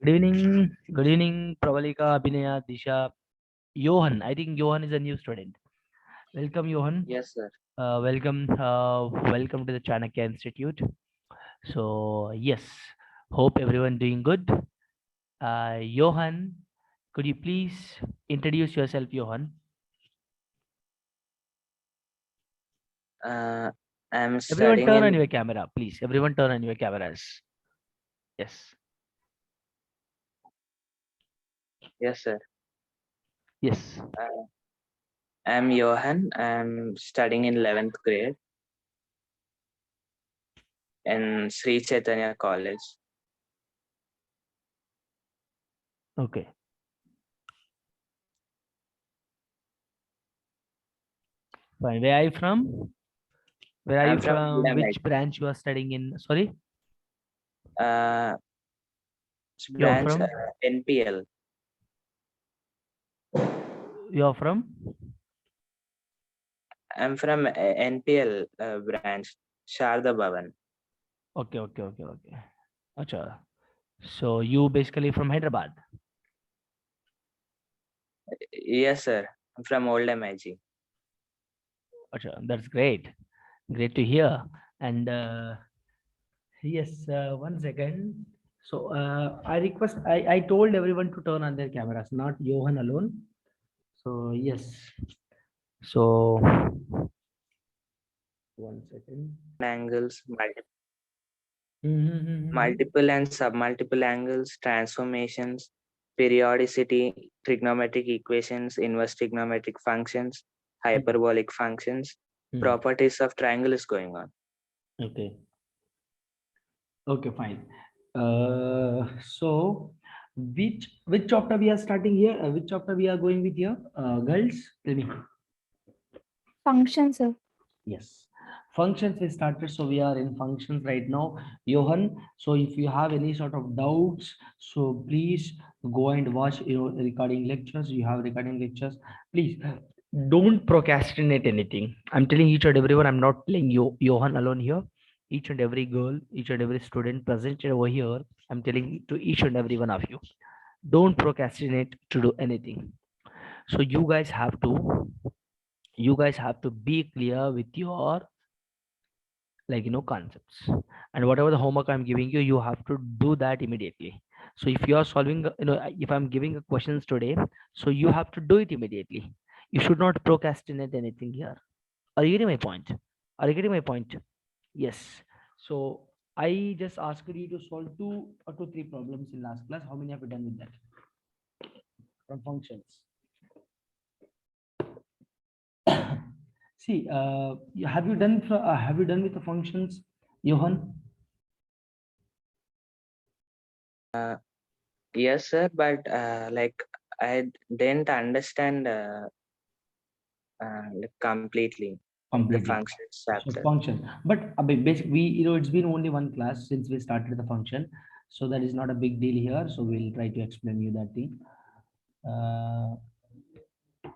Good evening, Pravalika, Abhinaya, Disha, Johan. I think Johan is a new student. Welcome, Johan. Yes, sir. Welcome to the Chanakya Institute. So, yes, hope everyone doing good. Johan, could you please introduce yourself, Johan? Uh, I'm Everyone studying turn on in. your camera, please. Everyone turn on your cameras. Yes, Yes, sir. yes. Uh, I'm Johan. I'm studying in 11th grade in Sri Chaitanya College. Okay, fine. Where are you from? Where are I'm you from from? William. Which branch you are studying in? Sorry, Uh, you're branch from? NPL. You're from? I'm from NPL branch, Sharda Bhavan. Okay, okay, okay, okay. Acha. So you basically from Hyderabad. Yes, sir. I'm from Old MIG. Acha, that's great. Great to hear. And yes, one second. So I told everyone to turn on their cameras, not Johan alone. So yes. So one second. Angles, Mm-hmm. multiple and submultiple angles, transformations, periodicity, trigonometric equations, inverse trigonometric functions, hyperbolic functions, properties of triangle is going on. Okay. Okay, fine. So which chapter we are starting here? Which chapter we are going with here? Girls, tell me. Function, sir. Yes. Functions we started, so we are in functions right now, Johan. So if you have any sort of doubts, so please go and watch recording lectures. You have recording lectures. Please don't procrastinate anything. I'm telling each and everyone. I'm not telling you Johan alone here. Each and every girl, each and every student present over here. I'm telling to each and every one of you. Don't procrastinate to do anything. So you guys have to be clear with your concepts, and whatever the homework I'm giving you, you have to do that immediately. So if you are solving, if I'm giving a questions today, so you have to do it immediately. You should not procrastinate anything here. Are you getting my point? Are you getting my point? Yes. So I just asked you to solve 2 or 3 problems in last class. How many have you done with that from functions? See, have you done with the functions, Johan? Yes, sir, but like I didn't understand like completely the Completely. functions So chapter. function, but basically, it's been only one class since we started the function, so that is not a big deal here. So we'll try to explain you that thing. Uh,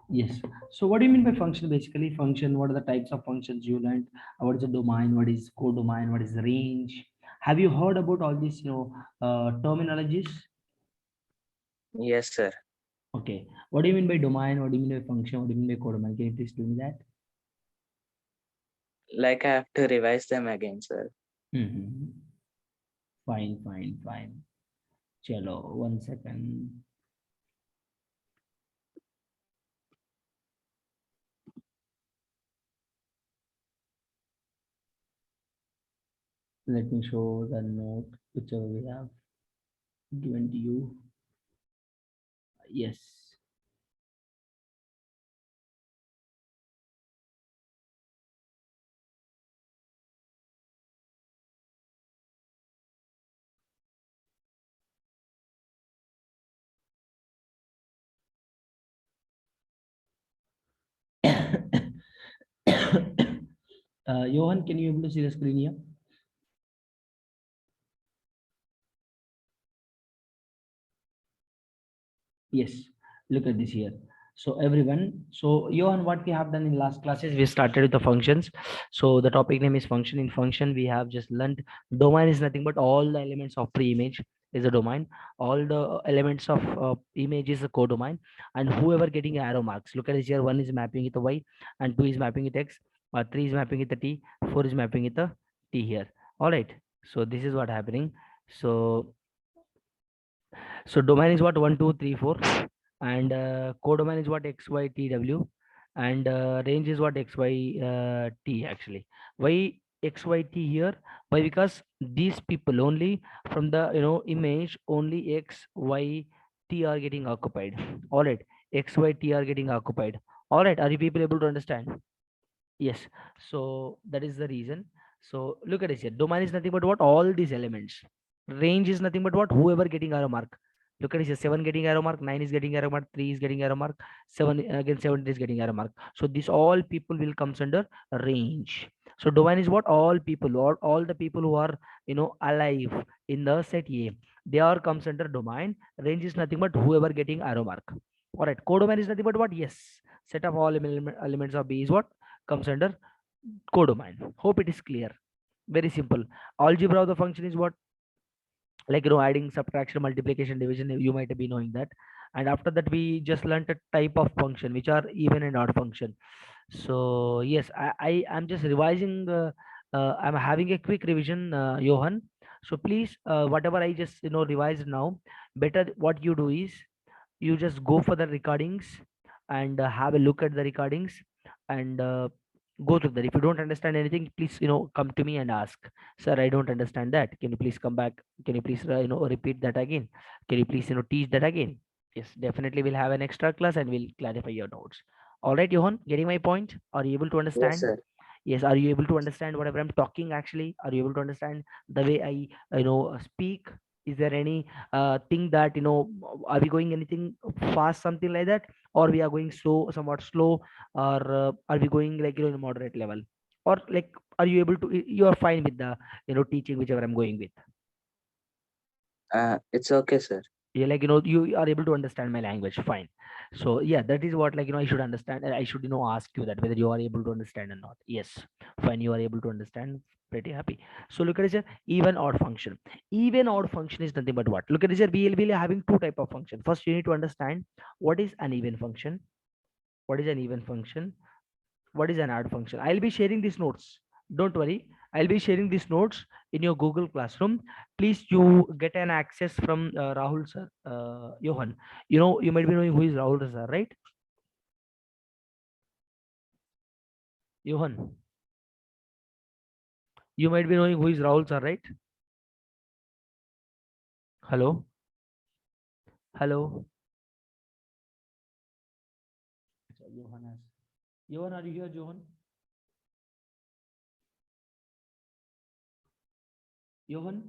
yes. So what do you mean by function? Basically, function. What are the types of functions you learned? What is the domain? What is codomain? What is the range? Have you heard about all these, terminologies? Yes, sir. Okay. What do you mean by domain? What do you mean by function? What do you mean by codomain? Can you please tell me that? Like I have to revise them again, sir. Mm-hmm. Fine, fine, fine. Chalo, one second. Let me show the note whichever we have given to you. Yes. Johan, can you able to see the screen here? Yes. Look at this here. So everyone, so Johan, what we have done in last classes, we started with the functions. So the topic name is function. In function, we have just learned domain is nothing but all the elements of pre-image is a domain. All the elements of image is a codomain, and whoever getting arrow marks. Look at this here. One is mapping it to y, and two is mapping it x. Three is mapping it to t. Four is mapping it to t here. All right. So this is what happening. So domain is what 1, 2, 3, 4, and codomain is what x, y, t, w, and range is what x, y, t actually. Why x, y, t here? Why? Because these people only from the image only x, y, t are getting occupied. All right, x, y, t are getting occupied. All right, are you people able to understand? Yes. So that is the reason. So look at this here. Domain is nothing but what? All these elements. Range is nothing but what? Whoever getting arrow mark. Look at this here. 7 getting arrow mark, 9 is getting arrow mark, 3 is getting arrow mark, 7 again 7 is getting arrow mark. So this all people will comes under range. So domain is what? All people or all the people who are alive in the set A. They are comes under domain. Range is nothing but whoever getting arrow mark. All right. Codomain is nothing but what? Yes. Set of all elements of B is what? Comes under codomain. Hope it is clear. Very simple. Algebra of the function is what? Like adding, subtraction, multiplication, division. You might be knowing that. And after that, we just learned a type of function which are even and odd function. So yes, I am just revising. I'm having a quick revision, Johan. So please, whatever I just revised now, better what you do is you just go for the recordings and have a look at the recordings and go through that. If you don't understand anything, please come to me and ask, sir, I don't understand that, can you please come back, can you please repeat that again, can you please teach that again. Yes, definitely we'll have an extra class and we'll clarify your doubts. All right, Johan, getting my point? Are you able to Yes, understand? sir. Yes, are you able to understand whatever I'm talking actually? Are you able to understand the way I speak? Is there any thing that are we going anything fast, something like that, or we are going slow, somewhat slow, or are we going like in a moderate level, or like are you able to you are fine with the teaching whichever I'm going with? It's okay, sir. Yeah, like you are able to understand my language, fine. So yeah, that is what I should understand, and I should ask you that whether you are able to understand or not. Yes, fine, you are able to understand, pretty happy. So look at this here, even odd function. Even odd function is nothing but what? Look at this here, we will be having two type of function. First you need to understand what is an even function, what is an even function, what is an odd function. I'll be sharing these notes, don't worry. I'll be sharing these notes in your Google Classroom. Please you get an access from Rahul sir. Johan, you might be knowing who is Rahul sir, right? Johan, you might be knowing who is Rahul sir, right? Hello, hello. Johan has, Johan, are you here, Johan? Johan,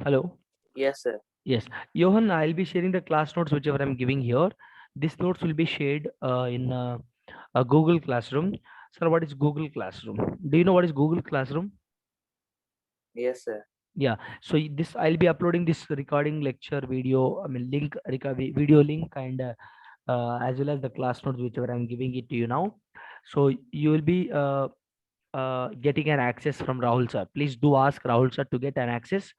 hello. Yes, sir. Yes, Johan, I'll be sharing the class notes whichever I'm giving here. These notes will be shared in a Google Classroom. Sir, what is Google Classroom? Do you know what is Google Classroom? Yes, sir. Yeah. So this I'll be uploading this recording lecture video. I mean link, video link, and as well as the class notes whichever I'm giving it to you now. So you will be getting an access from Rahul sir. Please do ask Rahul sir to get an access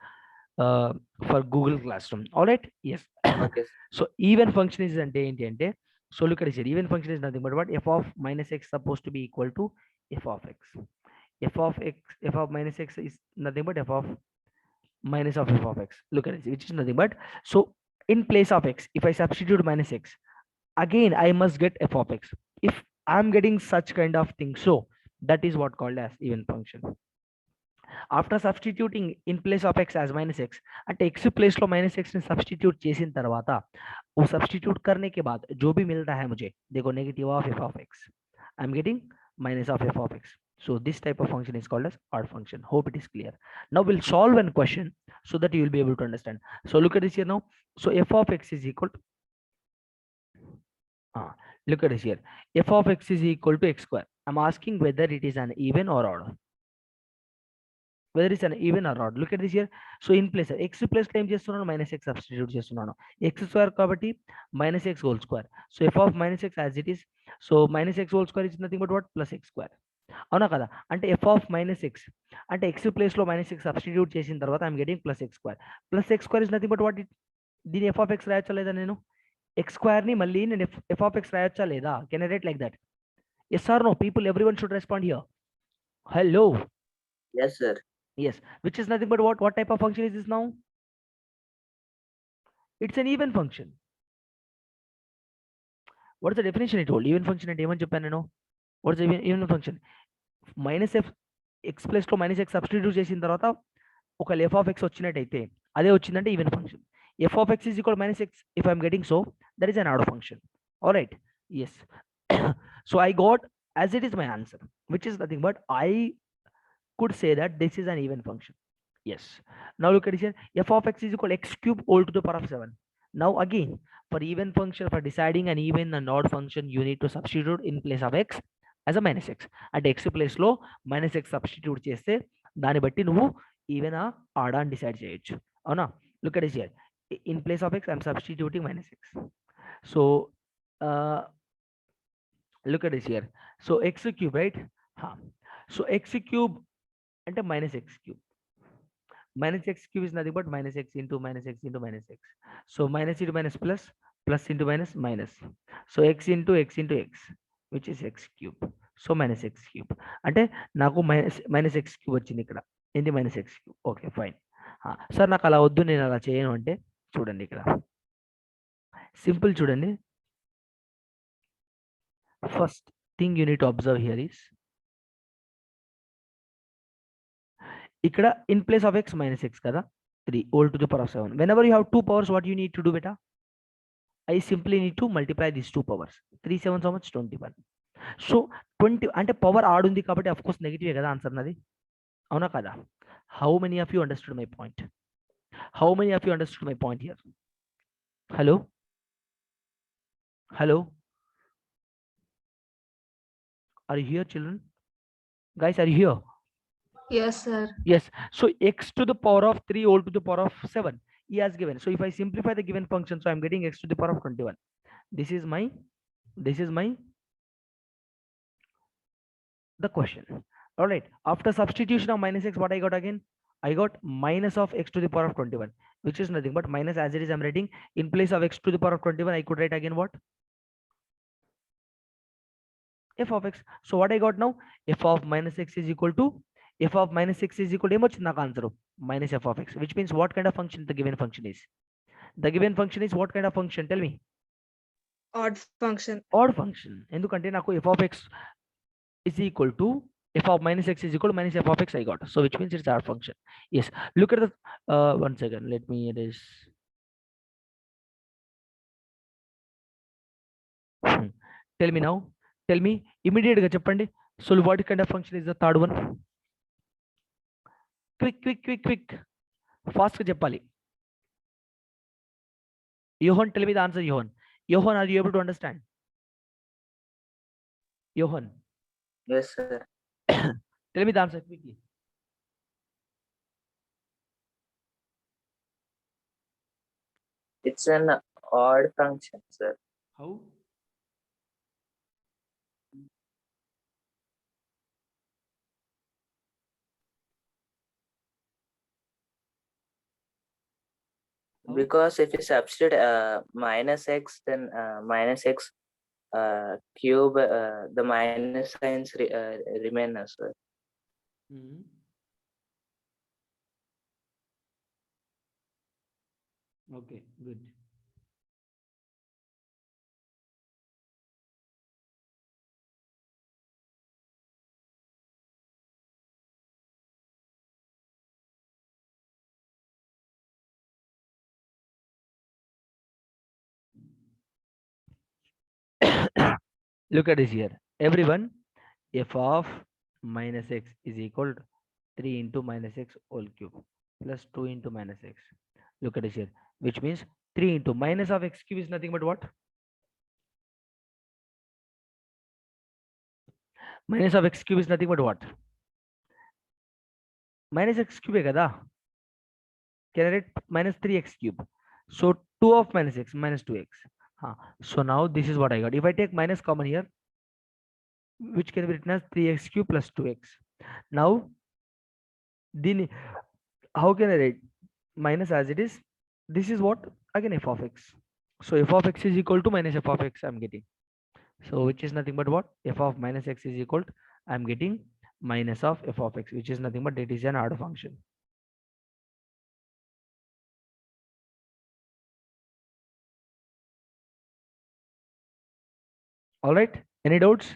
for Google Classroom. All right. Yes. Okay. So even function is ante. So look at this here. Even function is nothing but what? F of minus x supposed to be equal to f of x. F of x, f of minus x is nothing but f of minus of f of x. Look at this, which is nothing but, so in place of x, if I substitute minus x, again I must get f of x. If I'm getting such kind of thing, so that is what called as even function. After substituting in place of x as minus x, at x place లో minus x ने substitute చేసిన తర్వాత वो substitute करने के बाद जो भी मिलता है मुझे, देखो negative of f of x, I'm getting minus of f of x. So this type of function is called as odd function. Hope it is clear. Now we'll solve one question so that you will be able to understand. So look at this here now. So f of x is equal to, look at this here. F of x is equal to x square. I'm asking whether it is an even or odd. whether it's an even or odd. Look at this here. So in place x place claim చేస్తున్నాను minus x substitute చేస్తున్నాను. x square కాబట్టి minus x whole square. So f of minus x as it is. So minus x whole square is nothing but what? Plus x square. అవునా కదా? అంటే f of minus x అంటే x place లో minus x substitute చేసిన తర్వాత I'm getting plus X square. Plus X square is nothing but what it, దీని F of X రాయొచ్చా లేదా నేను? ఎక్స్ స్క్వేర్ ని మళ్ళీ నేను ఎఫ్ ఆఫ్ ఎక్స్ రాయొచ్చా లేదా? Can I write like that? Yes or no? People everyone should respond here. Hello. Yes, sir. Yes, which is nothing but what type of function is this now? It's an even function. What is the definition I told? Even function అంటే ఏమని చెప్పాను నేను? What is the even function? Minus F X plus లో minus X substitute చేసిన తర్వాత ఒక F of X వచ్చినట్టయితే అదే వచ్చిందంటే even function. F of X is equal minus X if I'm getting so that is an odd function. All right. Yes. So I got as it is my answer, which is nothing but I could say that this is an even function. Yes. Now look at here. F of x is equal x cube whole to the power of 7. Now again, for even function, for deciding an even and odd function, you need to substitute in place of x as a minus x. At x place లో minus x substitute చేస్తే దాన్ని బట్టి నువ్వు even ఆ add అని decide చేయొచ్చు. అవునా? Look at this here. In place of x, I'm substituting minus x. So look at this here. So x cube, right? So x cube అంటే minus x cube. Minus x cube is nothing but minus x into minus x into minus x. So minus into minus plus, plus into minus minus. So x into x into x, which is x cube. So minus x cube. అంటే నాకు minus x cube వచ్చింది ఇక్కడ. ఏంటి minus x cube? Okay fine. Sir నాకు అలా వద్దు, నేను అలా చేయను అంటే చూడండి ఇక్కడ సింపుల్ చూడండి. First thing you need to observe here is ఇక్కడ in place of x minus x కదా, 3 whole to the power of 7. Whenever you have two powers, what you need to do, beta? I simply need to multiply these two powers. 3 7 how much? 21. So 20 అంటే power add ఉంది కాబట్టి of course negative కదా answer నాది. అవునా కదా? How many of you understood my point? How many of you understood my point here? Hello hello, are you here children? Guys, are you here? Yes, sir. Yes. So x to the power of 3 whole to the power of 7 he has given. So if I simplify the given function, so I'm getting x to the power of 21. This is my the question. All right. After substitution of minus x, what I got again? I got minus of x to the power of 21, which is nothing but minus as it is. I'm writing in place of x to the power of 21. I could write again what? F of x. So what I got now? F of minus x is equal to f of minus x is equal to how much? Answer minus f of x, which means what kind of function the given function is? The given function is what kind of function? Tell me. Odd function. Odd function. ఎందుకంటే నాకు f of x is equal to f of minus x is equal to minus f of x I got. So which means it's odd function. Yes. Look at the one second. Let me erase. Tell me now. Tell me immediate గా చెప్పండి. So what kind of function is the third one? Quick. Fast గా చెప్పాలి. Johan, tell me the answer, Johan. Johan, are you able to understand? Johan. Yes, sir. Tell me the answer quickly. It's an odd function, sir. How? Because if you substitute minus x, then minus x cube, the minus signs remain as well. Okay, good. Look at this here. Everyone, f of minus x is equal to 3 into minus x whole cube plus 2 into minus x. Look at this here, which means 3 into minus of x cube is nothing but what? Minus of x cube is nothing but what? minus x cube है కదా, can I write minus 3x cube? So 2 of minus x minus 2x. So now this is what I got. If I take minus common here, which can be written as 3x cube plus 2x. Now, then how can I write minus as it is? This is what? Again f of x. So f of x is equal to minus f of x I'm getting. So which is nothing but what? F of minus x is equal to, I'm getting minus of f of x, which is nothing but it is an order function. All right. Any doubts?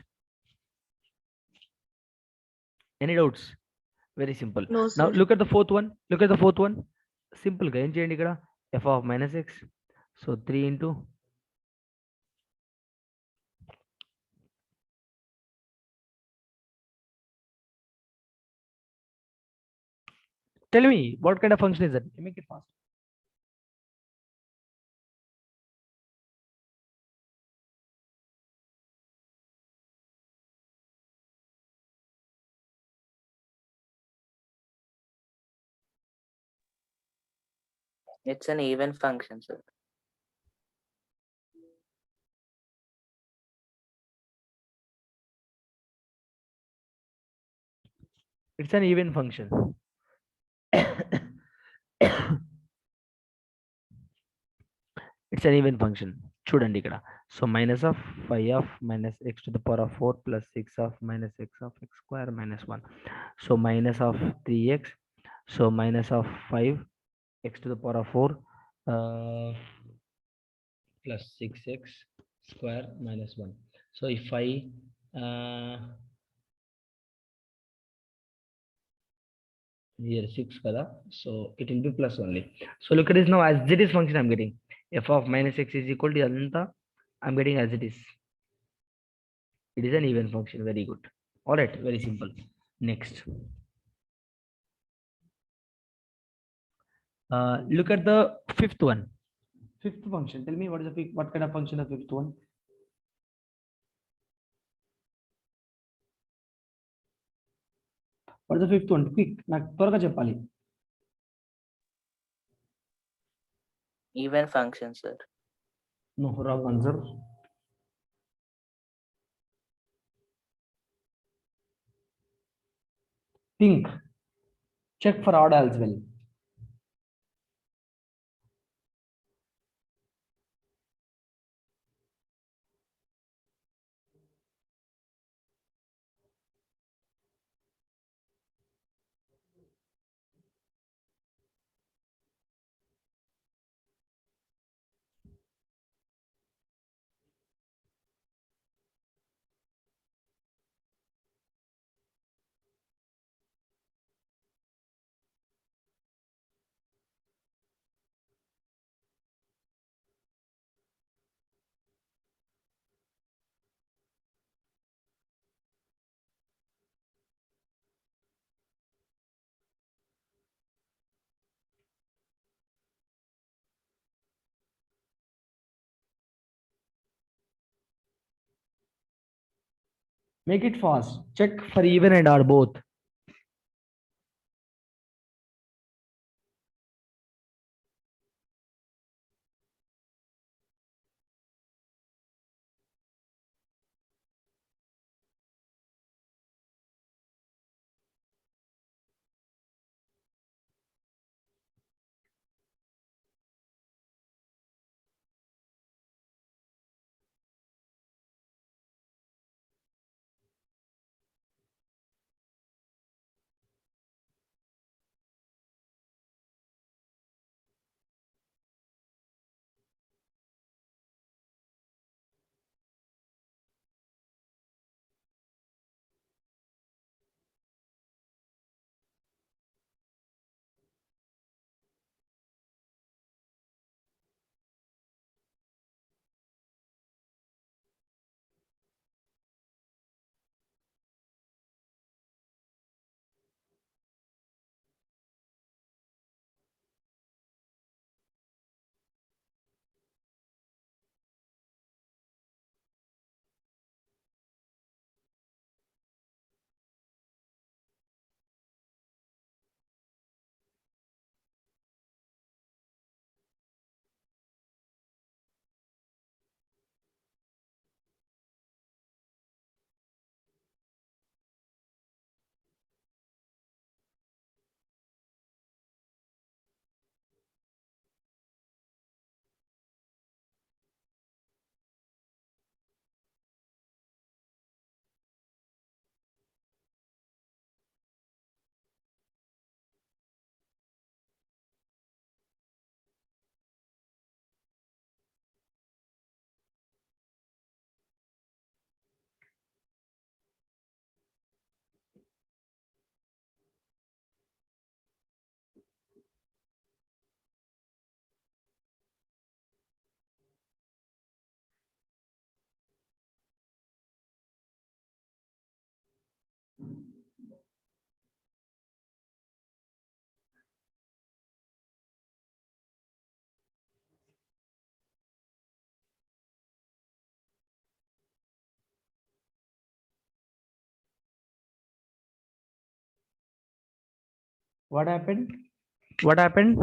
Any doubts? Very simple. No, Now sir. look at the fourth one. Look at the fourth one. Simple ga em cheyandi ikkada, f of minus x. So 3 into, tell me what kind of function is that? Make it fast. It's an even function, sir. It's an even function. It's an even function. చూడండి ఇక్కడ. So minus of 5 of minus x to the power of 4 plus 6 of minus x of x square minus 1. So minus of 3x. So minus of 5 x to the power of 4 plus 6x square minus 1. So if I here 6 kada, so it will be plus only. So look at this now, as it is function I'm getting f of minus x is equal to adanta, I'm getting as it is. It is an even function. Very good. All right, very simple. Next, look at the fifth one. Fifth function, tell me what is the what kind of function the fifth one? What is the fifth one? Quick, నాకు త్వరగా చెప్పాలి. Even function, sir. No, wrong answer. Think, check for odd as well. Make it fast. Check for even and odd both. What happened? What happened?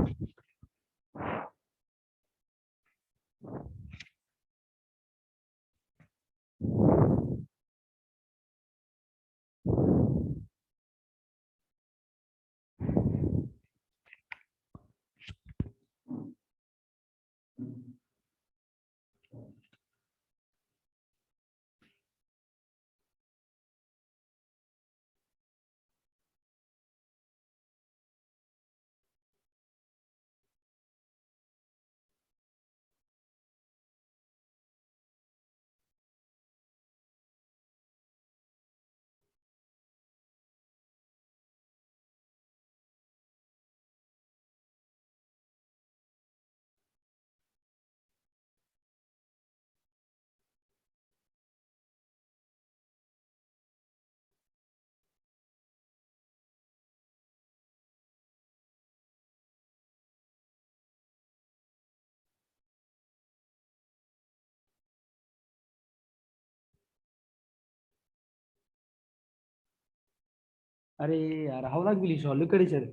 Arey, yaar, how long will you show? Look at it, sir.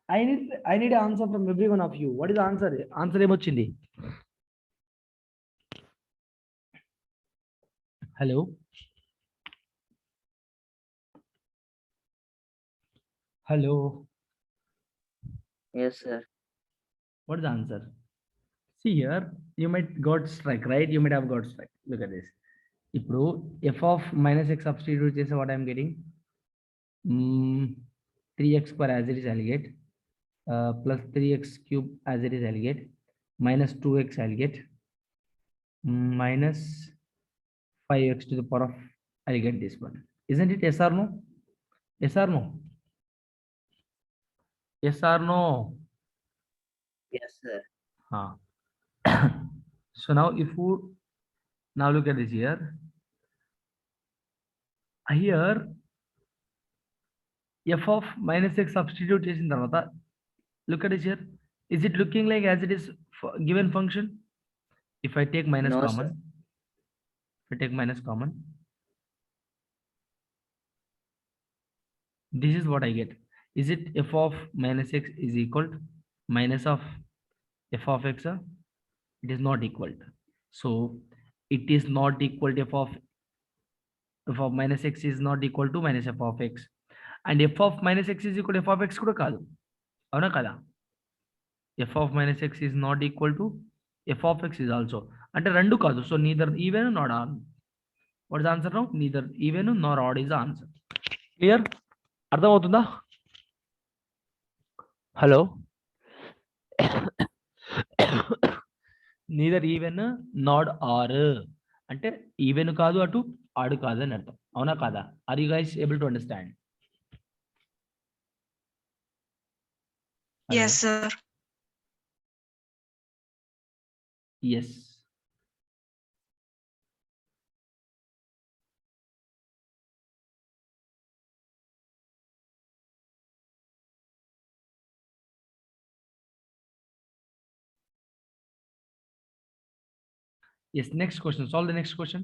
I need an answer from every one of you. What is the answer? Answer ఏమొచ్చింది? Hello. Hello. Yes, sir. What is the answer? See here, you might got strike, right? You might have got strike. Look at this. ఇప్పుడు f of minus x substitute చేస్తే what I'm getting? 3x square as it is I'll get. Plus 3x cube as it is I'll get. Minus 2x I'll get. Minus 5x to the power of I'll get this one. Isn't it yes or no? Yes or no? Yes or no? Yes, sir. Huh. So now if you now look at this here. Here f of minus x substitute చేసిన తర్వాత look at it here. Is it looking like as it is given function? If I take minus No, common, sir. if I take minus common, this is what I get. Is it f of minus x is equal to minus of f of x? It is not equal to. So it is not equal to f of minus x is not equal to minus f of x. And f of minus x is equal to f of x కూడా కాదు. అవునా కదా? f of minus x is not equal to f of x is also. అంటే రెండు కాదు. So neither even nor odd. What is the answer now? Neither even nor odd is the answer. Clear? అర్థమవుతుందా? హలో. Neither even not or అంటే even కాదు అటు odd కాదు అని అర్థం. అవునా కాదా? Are you guys able to understand? Yes, sir. Yes. Yes, next question. Solve the next question.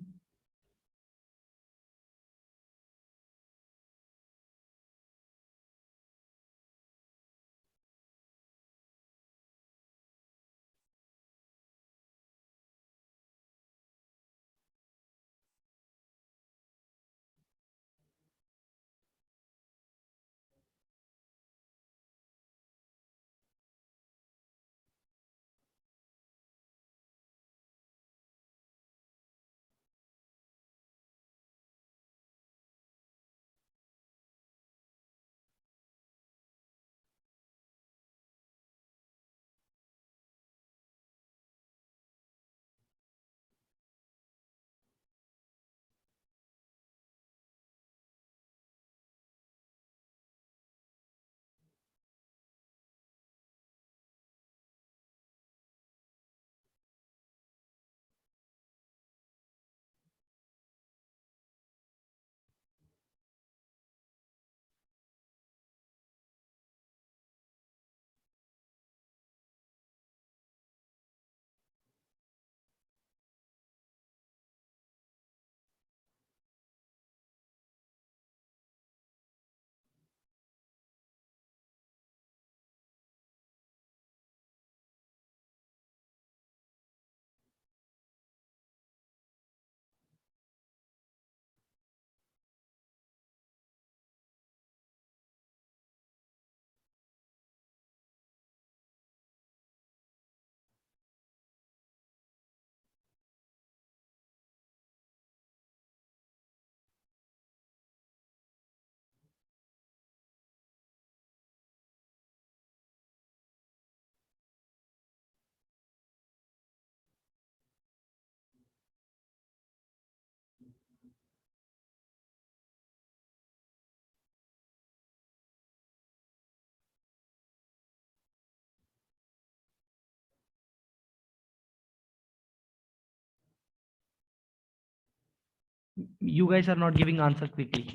You guys are not giving answer quickly.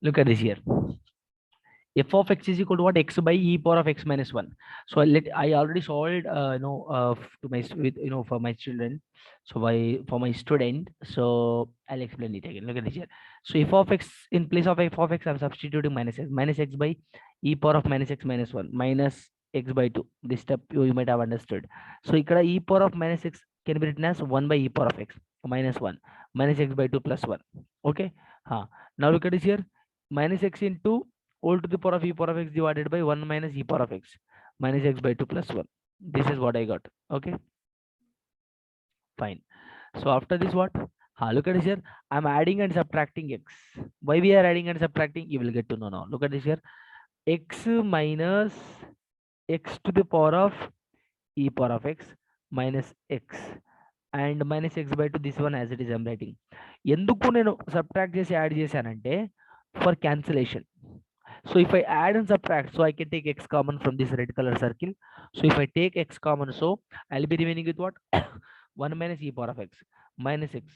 Look at this here. F of x is equal to what? X by e power of x minus 1. So I already solved to my with for my children. So for my student. So I'll explain it again. Look at this here. So f of x, in place of f of x, I'm substituting minus x by e power of minus x minus 1 minus x by 2. This step you might have understood. So ikkada e power of minus x can be written as 1 by e power of x minus 1 minus x by 2 plus 1. Okay. Now look at this here. Minus x into all to the power of e power of x divided by 1 minus e power of x minus x by 2 plus 1. This is what I got. Okay, fine. So after this, what? Look at this here. I'm adding and subtracting x. Why we are adding and subtracting? You will get to know now. Look at this here. X minus x to the power of e power of x minus x and minus x by 2. This one as it is I'm writing. ఎందుకు నేను subtract చేసి add చేశానంటే for cancellation. So if I add and subtract, so I can take x common from this red color circle. So if I take x common, so I'll be remaining with what? 1 minus e power of x minus x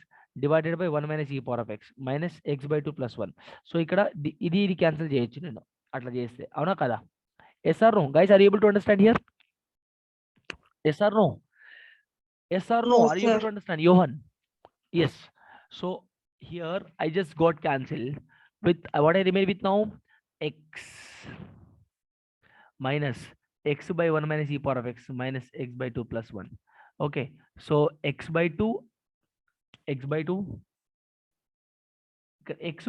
divided by 1 minus e power of x minus x by 2 plus 1. So ఇక్కడ ఇది cancel చేయొచ్చు నేను అట్లా చేస్తే, అవునా కదా? Yes or no? Guys, are you able to understand here? Yes or no? Yes or no? Yes, Are you able sir. to understand, Johan? Yes. So here I just got cancelled with what I remain with now, x minus x by 1 minus e power of x minus x by 2 plus 1. Okay, so x by 2 x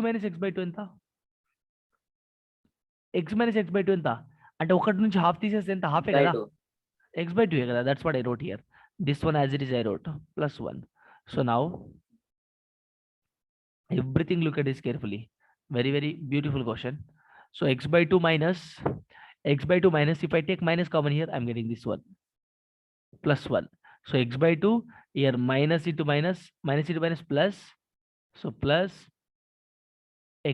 minus x by 2 ఎంత? x minus x by 2 ఎంత అంటే ఒకటి నుంచి half తీసేస్తే ఎంత? హాఫే కదా, x by 2 కదా. That's what I wrote here. This one as it is I wrote plus 1. So now everything, look at this carefully. Very, very beautiful question. So x by 2 minus, if I take minus common here, I'm getting this one plus 1. So x by 2 here, minus into minus plus. So plus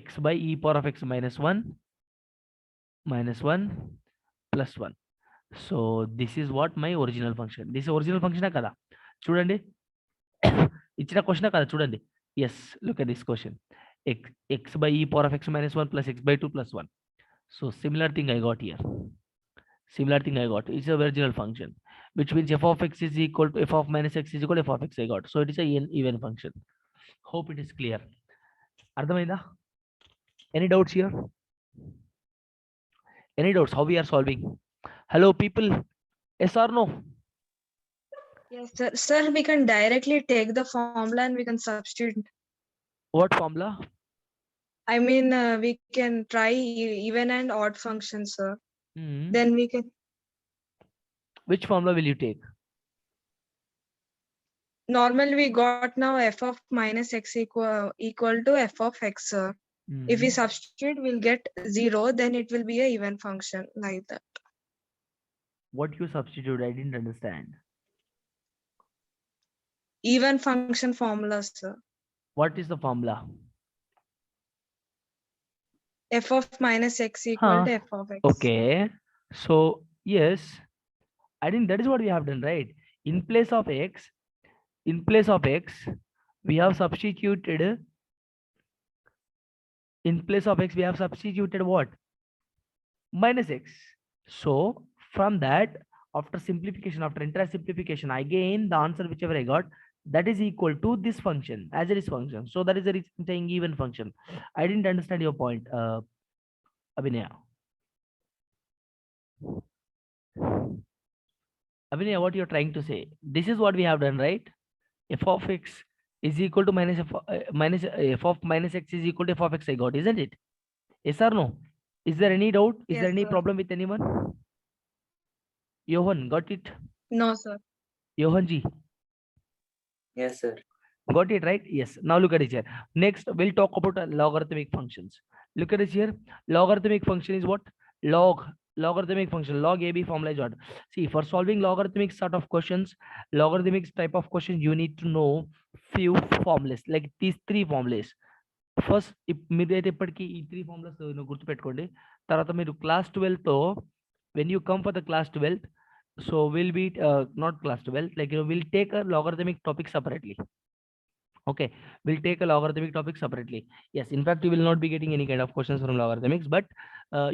x by e power of x minus 1 plus 1. So this is what my original function. This is original function kada chudandi. ఇచ్చిన question కదా చూడండి. Yes, look at this question. X by e power of x minus 1 plus x by 2 plus 1. So similar thing I got here. It's a original function, which means f of x is equal to f of minus x is equal to f of x I got. So it is a even function. Hope it is clear. అర్థమైందా? Any doubts here? Any doubts how we are solving? Hello people, yes or no? Yes, sir. Sir, we can directly take the formula and we can substitute. What formula? I mean, we can try even and odd functions, sir. Then we can. Which formula will you take? Normally, we got now f of minus x equal to f of x, sir. If we substitute, we'll get 0. Then it will be a even function like that. What you substitute? I didn't understand. Even function formula, sir. What is the formula? F of minus x equal to f of x. Okay, so yes, I think that is what we have done, right? In place of x, we have substituted. In place of x, we have substituted what? Minus x. So from that, after simplification, after entire simplification, I gain the answer whichever I got, that is equal to this function as it is function. So that is the reason saying even function. I didn't understand your point, Abhinaya. Abhinaya, what you're trying to say? This is what we have done, right? F of x is equal to minus f of minus x is equal to f of x I got, isn't it? Yes or no? Is there any doubt? Is there any problem with anyone? Johan, got it? No, sir. Johan ji. Yes, sir. Got it, right? Yes. Now look at it here. Next, we'll talk about logarithmic functions. Look at this here. Logarithmic function is what? Logarithmic function. Log AB formula is what? See, for solving logarithmic sort of questions, logarithmic type of questions, you need to know few formulas, like these 3 formulas. First, మీరైతే ఇప్పటికీ ఈ 3 formulas గుర్తుపెట్టుకోండి. తర్వాత మీరు class 12 తో, when you come for the class 12th, so we'll be not class 12, like we'll take a logarithmic topic separately. Okay, we'll take a logarithmic topic separately. Yes, in fact, you will not be getting any kind of questions from logarithmics, but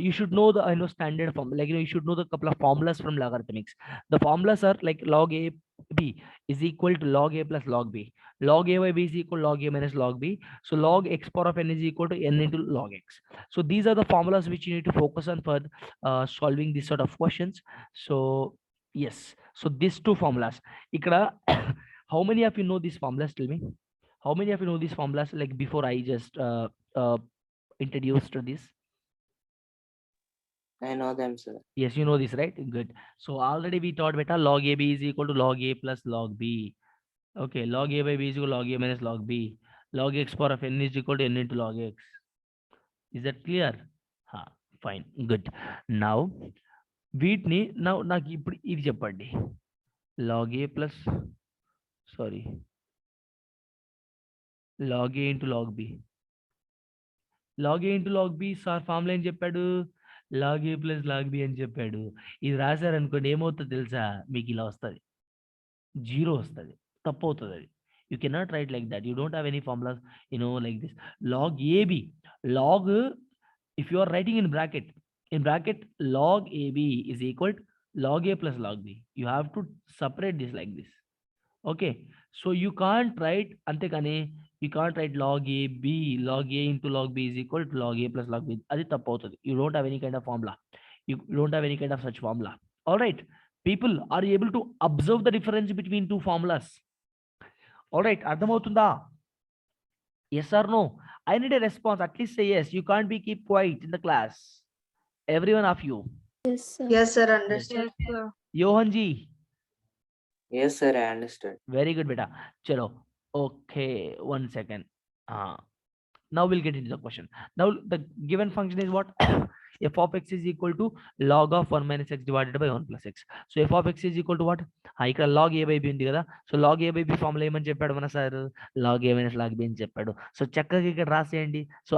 you should know the standard form. Like you should know the couple of formulas from logarithmics. The formulas are like log a b is equal to log a plus log b. Log a by b is equal to log a minus log b. So log x power of n is equal to n into log x. So these are the formulas which you need to focus on for solving this sort of questions. So yes, so these two formulas. Ikra, how many of you know these formulas? Tell me. How many of you know these formulas like before I just introduced to this? I know them, sir. Yes, you know this, right? Good. So already we taught beta log AB is equal to log A plus log B. Okay, log A by B is equal to log A minus log B. Log X power of n is equal to n into log X. Is that clear? Ha, fine. Good. Now వీటిని నాకు ఇప్పుడు ఇది చెప్పండి log A plus sorry log A into log B. Log A into log B sir formula ఏం చెప్పాడు log A plus log B అని చెప్పాడు ఇది రాశారనుకోండి ఏమవుతుంది తెలుసా మీకు ఇలా వస్తుంది జీరో వస్తుంది తప్పు అవుతుంది అది you cannot write like that you don't have any formulas like this log AB log if you are writing in bracket log ab is equal to log a plus log b you have to separate this like this okay so you can't write అంతేకాని you can't write log a b log a into log b is equal to log a plus log b అది తప్పు అవుతుంది you don't have any kind of formula you don't have any kind of such formula all right people are you able to observe the difference between two formulas all right అర్థమవుతుందా yes or no I need a response at least say yes you can't be keep quiet in the class everyone of you Yes, sir. Yes, sir. Understood. Yes, sir. Johan ji Yes, sir. I understood. very good beta chalo okay 1 second now we'll get into the question now the given function is what f of x is equal to log of 1 minus x divided by 1 plus x so f of x is equal to what ఇక్కడ log a by b ఉంది కదా so log a by b formula ఏమని చెప్పాడు మన sir log a minus log b అని చెప్పాడు so చక్కగా ఇక్కడ రాసేయండి సో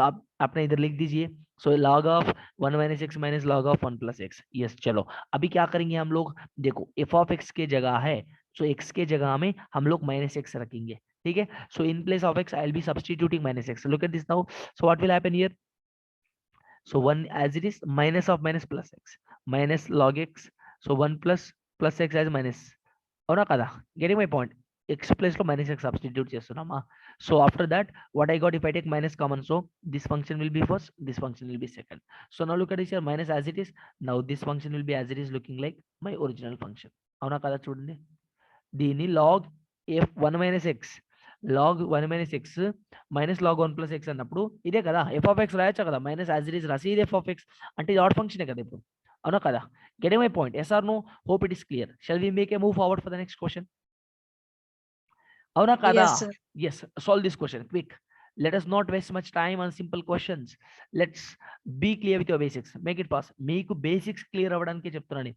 आपने इधर लिख दीजिए सो log of 1 minus x minus log of 1 plus x yes चलो अभी क्या करेंगे हम लोग देखो f of x के जगह है सो x के जगह में हम लोग minus x रखेंगे ठीक है so in place of x I'll be substituting minus x look at this now so what will happen here so 1 as it is minus of minus plus x minus log x so 1 plus x as minus అవునా కదా getting my point x place లో minus x substitute చేస్తున్నామా so after that what I got if I take minus common so this function will be first this function will be second so now look at this here minus as it is now this function will be as it is looking like my original function అవునా కదా చూడండి దీన్ని log f 1 minus x log 1 minus x minus log 1 plus x అన్నప్పుడు ఇదే కదా f of x రాయొచ్చు కదా minus as it is రాసి ఇది f of x అంటే ఇది ఆడ్ ఫంక్షనే కదా ఇప్పుడు అవునా కదా getting my point yes or no hope it is clear shall we make a move forward for the next question అవునా కదా Yes, sir. yes solve this question quick let us not waste much time on simple questions let's be clear with your basics make it pass మీకు basics clear అవ్వడానికే చెప్తున్నాను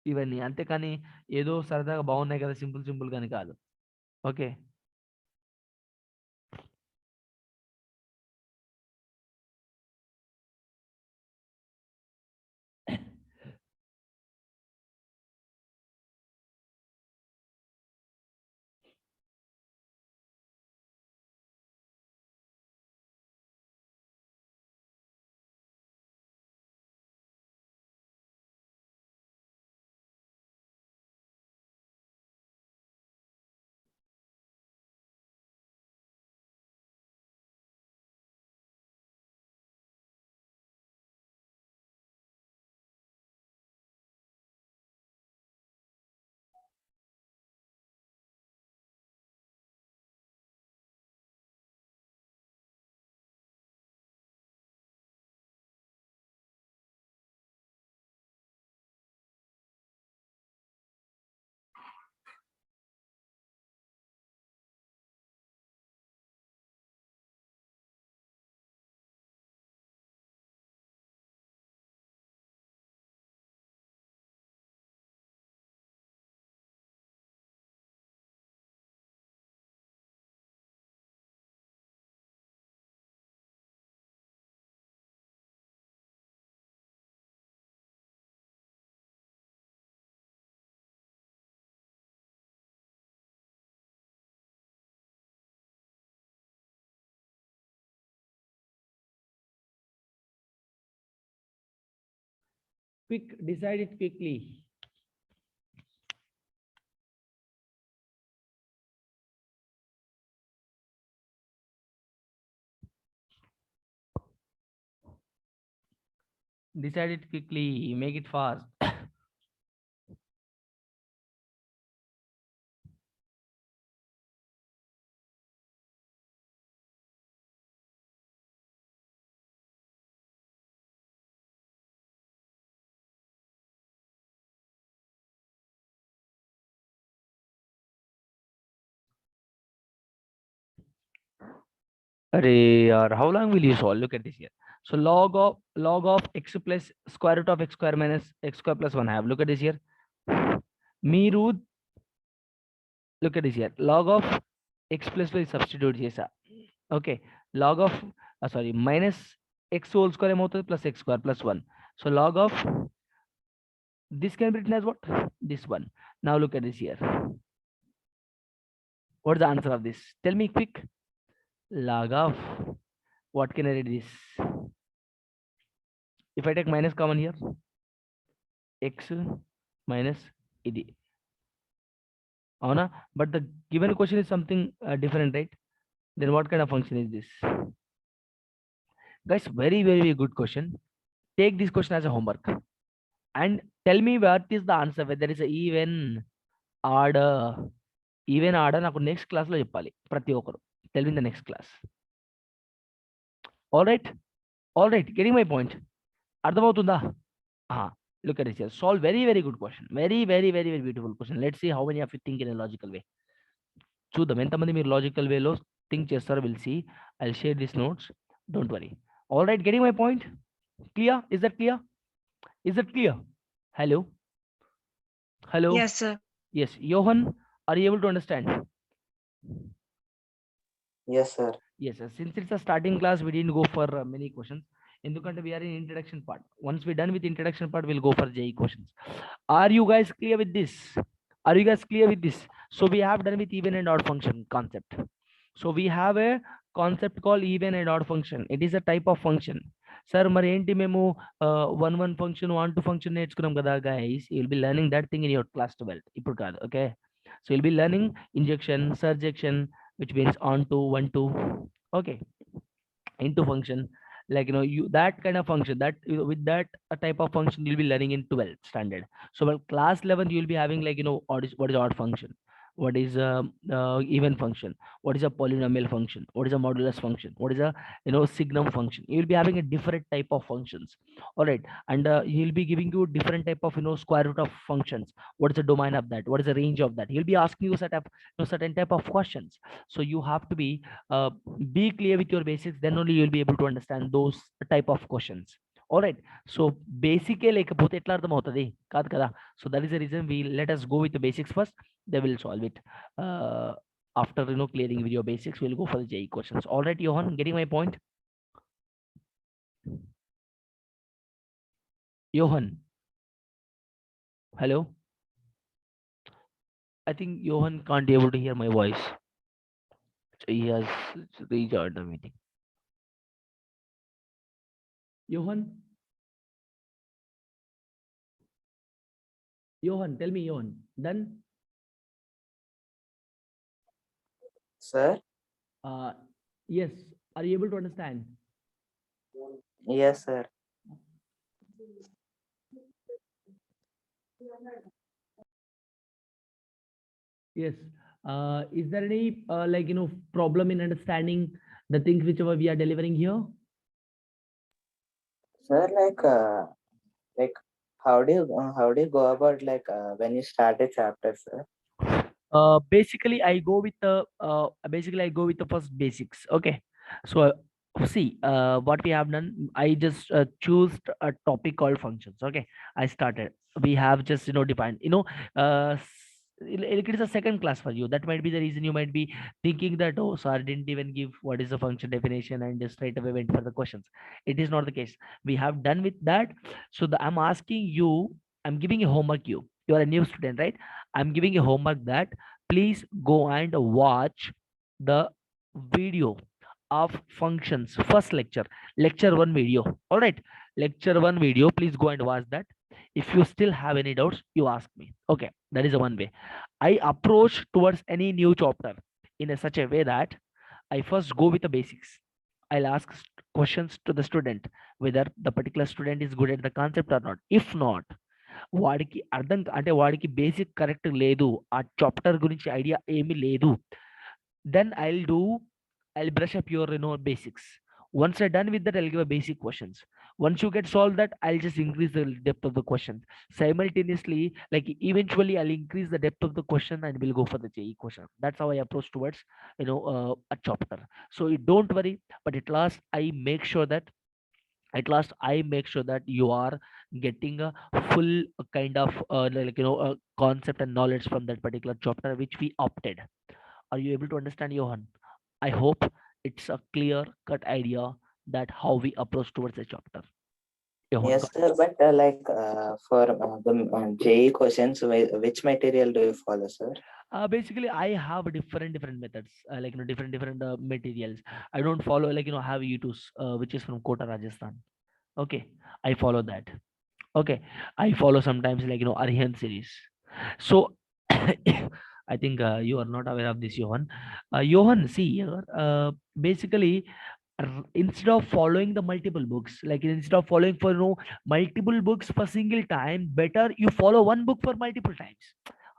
ఇవన్నీ అంతేకాని ఏదో సరదాగా బాగున్నాయి కదా సింపుల్ సింపుల్ గాని కాదు okay Quick, decide it quickly. Decide it quickly, make it fast. Arey, yaar, how long will you solve? Look at this here. So log of x plus square root of x square minus x square plus 1 half. Look at this here. Meeru, look at this here. Log of x plus y substitute jesa. Okay. Log of sorry, minus x whole square plus x square plus 1. So log of this can be written as what? This one. Now look at this here. What's the answer of this? Tell me quick. Log of what can I read this? If I take minus common here, x minus id. But the given question is something different, right? Then what kind of function is this? Guys, very good question. Take this question as a homework and tell me what is the answer, whether it's a order. Even order నాకు next class లో చెప్పాలి ప్రతి ఒక్కరు. Tell me in the next class. All right, getting my point. అర్థమవుతుందా? Look at this here. Solve very good question. Very beautiful question. Let's see how many of you think in a logical way. చూద్దాం ఎంతమంది మీరు logical వేలో think చేస్తారో. Will see. I'll share these notes. Don't worry. All right, getting my point? Clear? Is that clear? Hello? Yes, sir. Yes. Johan, are you able to understand? Yes, sir. Yes, sir. Since it's a starting class, we didn't go for many questions. ఎందుకంటే we are in introduction part. Once we're done with introduction part, we'll go for JE questions. Are you guys clear with this? So we have done with even and odd function concept. So we have a concept called even and odd function. It is a type of function. Sir, మరి ఏంటి మేము 1 function 1 2 function నేర్చుకున్నాం కదా guys. You'll be learning that thing in your class 12. ఇప్పుడు కాదు, okay? So you'll be learning injection, surjection, which means on to 1 2, okay, into function, like that kind of function, that with that type of function you'll be learning in 12th standard. So while class 11 you'll be having like what is odd function, what is even function, what is a polynomial function, what is a modulus function, what is a signum function. You'll be having a different type of functions. All right. And he'll be giving you different type of square root of functions. What is the domain of that? What is the range of that? He'll be asking you certain type of questions. So you have to be clear with your basics, then only you'll be able to understand those type of questions. All right. So basic lekapothe etla ardham avutadi kaadu kada. So that is the reason we let us go with the basics first, they will solve it after clearing with your basics. We'll go for the JE questions. All right, Johan, getting my point? Johan, hello? I think Johan can't be able to hear my voice. He has rejoined the meeting. Johan, tell me, Johan, done? Sir? Yes. Are you able to understand? Yes, sir. Yes. Is there any problem in understanding the things which we are delivering here? Sir, like how do you go about when you start a chapter, sir? Basically I go with the first basics. Okay. So see, what we have done, I just choose a topic called functions. Okay. I started, we have just defined it is a second class for you. That might be the reason you might be thinking that, oh sir didn't even give what is the function definition and just straight away went for the questions. It is not the case. We have done with that. So I'm asking you, I'm giving you homework. You are a new student, right? I'm giving you homework that please go and watch the video of functions, first lecture 1 video. All right, lecture 1 video, please go and watch that. If you still have any doubts, you ask me. Okay, that is the one way. I approach towards any new chapter in a such a way that I first go with the basics. I'll ask questions to the student whether the particular student is good at the concept or not. If not, వాడికి అర్థం అంటే వాడికి basic correct లేదు, ఆ chapter గురించి idea ఏమీ లేదు, then I'll brush up your basics. Once I'm done with that, I'll give a basic questions. Once you get solved that, I'll just increase the depth of the question. Simultaneously, like eventually I'll increase the depth of the question and we'll go for the JE question. That's how I approach towards a chapter. So you don't worry, but at last I make sure that you are getting a full kind of concept and knowledge from that particular chapter which we opted. Are you able to understand, Johan? I hope it's a clear cut idea that how we approach towards a chapter. Johan, Yes, sir. But for the JE questions, which material do you follow, sir? Basically I have different methods, different materials. I don't follow have YouTube, which is from Kota, Rajasthan. Okay, I follow that. Okay, I follow sometimes Arihant series. So I think you are not aware of this, Johan. Johan, see here, basically instead of following the multiple books, like instead of following for multiple books for single time, better you follow one book for multiple times.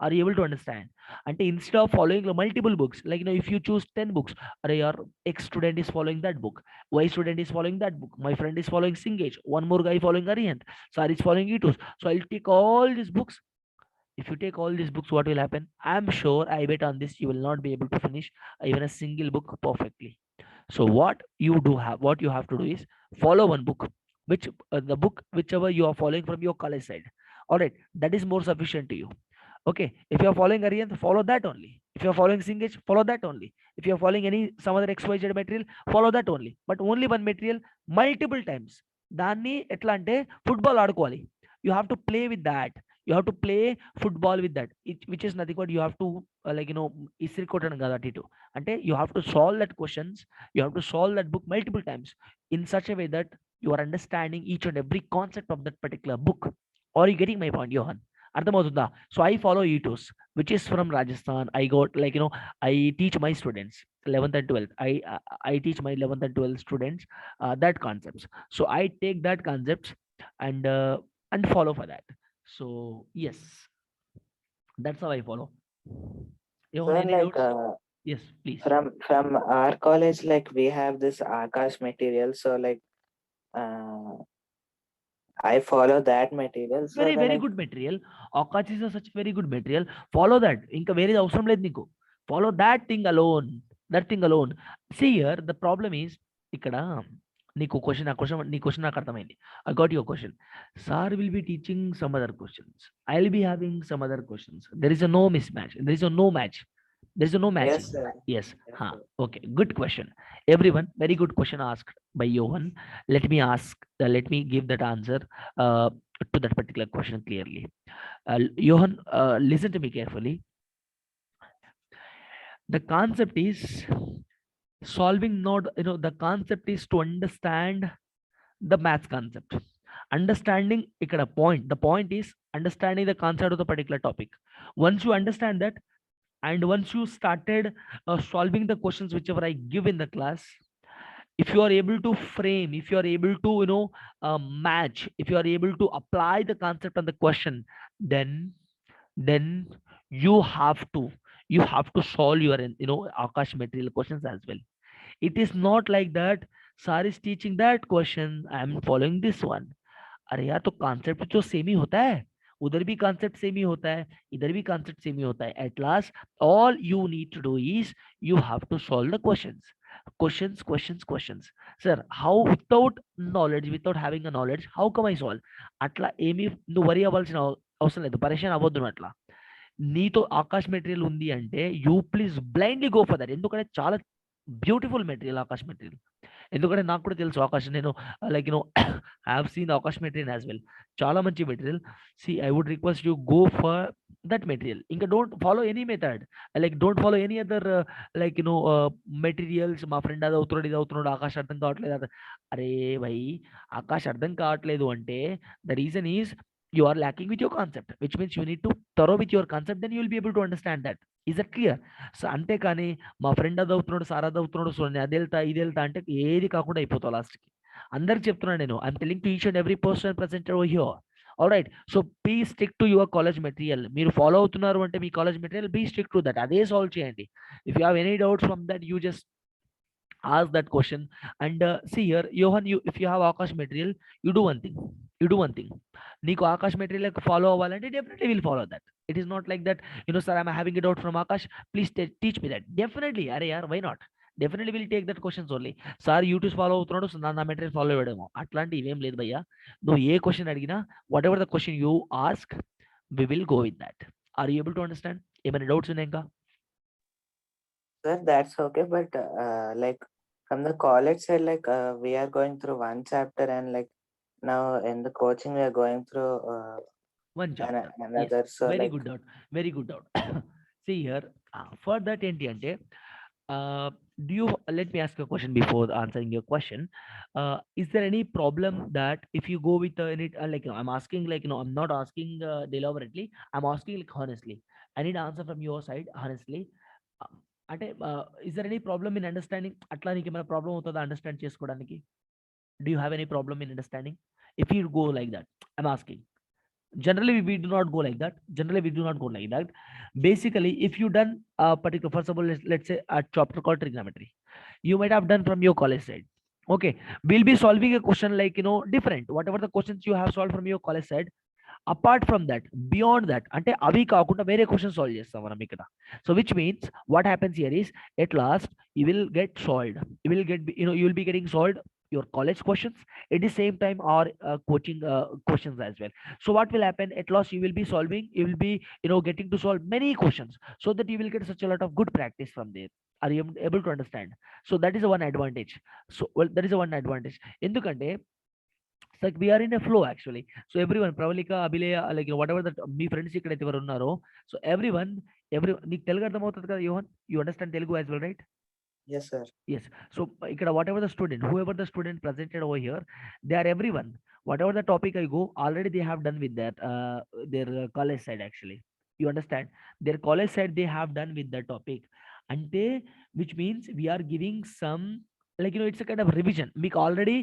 Are you able to understand? And instead of following the multiple books, if you choose 10 books, your X student is following that book, Y student is following that book, my friend is following Singage, one more guy following Arihant, Sar is following Etus. So I'll take all these books. If you take all these books, what will happen? I'm sure, I bet on this, you will not be able to finish even a single book perfectly. So what you have to do is follow one book, which the book whichever you are following from your college side. All right, that is more sufficient to you. Okay, if you are following Arihant, follow that only. If you are following Singage, follow that only. If you are following some other XYZ material, follow that only. But only one material multiple times. దాన్ని ఎట్లా అంటే football ఆడుకోవాలి. You have to play with that. You have to play football with that, which is nothing but you have to ఇసిరి కొట్టడం కదా అటు ఇటు. అంటే you have to solve that questions, you have to solve that book multiple times in such a way that you are understanding each and every concept of that particular book. Are you getting my point, Johan? అర్థమవుతుందా? So I follow ETOS, which is from Rajasthan. I got I teach my students 11th and 12th. I teach my 11th and 12th students that concepts. So I take that concepts and follow for that. So yes, that's how I follow. Johan, Sir, any like doubts? Yes, please. from our college, like we have this Akash material. So like I follow that material. So Very then very good material. Akash is such very good material. Follow that. ఇంకా వేరేది అవసరం లేదు నీకు. Follow that thing alone. That thing alone. See here, the problem is ఇక్కడ నీకు question నీ question నాకు అర్థమైంది. I got your question. Sir will be teaching some other questions. I'll be having some other questions. There is a no mismatch. There is a no match. There is a no matching. yes, sir. Yes. Yes, Huh. sir. Okay. Good question. Everyone, very good question asked by Johan. Let me give that answer to that particular question clearly. Johan, listen to me carefully. The concept is solving not, the concept is to understand the math concept. Understanding ikkada point. The point is understanding the concept of the particular topic. Once you understand that, and once you started solving the questions whichever I give in the class, if you are able to frame, if you are able to match, if you are able to apply the concept on the question, then you have to solve your Akash material questions as well. It is not like that sir is teaching that question, I am following this one. अरे यार, तो concept तो same ही होता है, उधर भी concept same ही होता है, इधर भी कॉन्सेप्ट सेम ही होता है. At last all you need to do is you have to solve the questions. Sir, how without knowledge, without having a knowledge, how come I solve? అట్లా ఏమి నువ్వు వరి అవ్వాల్సిన అవసరం లేదు, పరేషాన్ అవ్వద్దు నువ్వు అట్లా. నీతో ఆకాశ్ మెటీరియల్ ఉంది అంటే you please blindly go for that. ఎందుకంటే చాలా బ్యూటిఫుల్ మెటీరియల్ ఆకాశ్ మెటీరియల్. ఎందుకంటే నాకు కూడా తెలుసు ఆకాశ్, నేను have seen Aakash material as well. చాలా మంచి material. So I would request you go for that material. ఇంకా don't follow any method, don't follow any other materials. మా ఫ్రెండ్ అది అవుతున్నాడు, ఇది అవుతున్నాడు, ఆకాశ్ అర్థం కావట్లేదు. అరే భయ్, ఆకాశ్ అర్థం కావట్లేదు అంటే the reason is You are lacking with your concept, which means you need to thorough with your concept, then you will be able to understand that. Is that clear? So అంతేకాని మా ఫ్రెండ్ అది అవుతున్నాడు, sir అది అవుతున్నాడు, so నేను అది వెళ్తా ఇది వెళ్తా అంటే ఏది కాకుండా అయిపోతావు లాస్ట్కి. అందరికి చెప్తున్నాను నేను, I'm telling to each and every person presented over here. All right, so be stick to your college material. మీరు ఫాలో అవుతున్నారు అంటే మీ college material, be stick to that, అదే సాల్వ్ చేయండి. If you have any doubts from that, you just ask that question. And see here, Johan, you, if you have Akash material, you do one thing. Niku Akash material follow avalante, definitely will follow that. It is not like that, sir, I'm having a doubt from Akash, please teach me that. Definitely, are yaar, why not? Definitely will take that questions only. Sir, you to follow అవుతున్నాడు, so నా material follow అవ్వడము అట్లాంటి ఇవేం లేదు భయ్యా. నువ్వు ఏ question అడిగినా, whatever the question you ask, we will go with that. Are you able to understand? ఏమైనా డౌట్స్ ఉన్నాయి ఇంకా? Sir, that's okay, but like from the college side, like we are going through one chapter, and like now in the coaching we are going through One chapter. another. Yes. So Very like good doubt. Very good doubt. See here, for that enti ante, do you, let me ask you a question before answering your question. Is there any problem that if you go with any like, I'm asking, like, I'm not asking deliberately, I'm asking like honestly. I need answer from your side honestly. అంటే is there any problem in understanding? అట్లా నీకు ఏమైనా problem అవుతుందా understand చేసుకోవడానికి? Do you have any problem in understanding if you go like that? I'm asking. Generally we do not go like that. Basically, if you done a particular, first of all, let's say a chapter called trigonometry, you might have done from your college side. Okay, we'll be solving a question like, different, whatever the questions you have solved from your college side. Apart from that, beyond that, అంటే అవి కాకుండా వేరే question solve చేస్తాం మనం ఇక్కడ. So which means what happens here is, at last you will get solved, you will get, you will be getting solved your college questions at the same time, or coaching questions as well. So what will happen, at last you will be solving, you will be, getting to solve many questions, so that you will get such a lot of good practice from there. Are you able to understand? So that is one advantage. So well, that is one advantage. ఎందుకంటే like we are in a flow actually. So everyone, Pravalika, Abhileya, like whatever that me friends ఇక్కడైతే ఎవరు ఉన్నారో, so everyone నీకు తెలుగు అర్థమవుతుంది కదా యోహన్? You understand Telugu as well, right? yes sir. Yes. So ఇక్కడ whatever the student, whoever the student presented over here, they are everyone, whatever the topic I go, already they have done with that their college side actually. You understand? Their college side they have done with the topic. Ante, which means we are giving some, like, it's a kind of revision. Make already,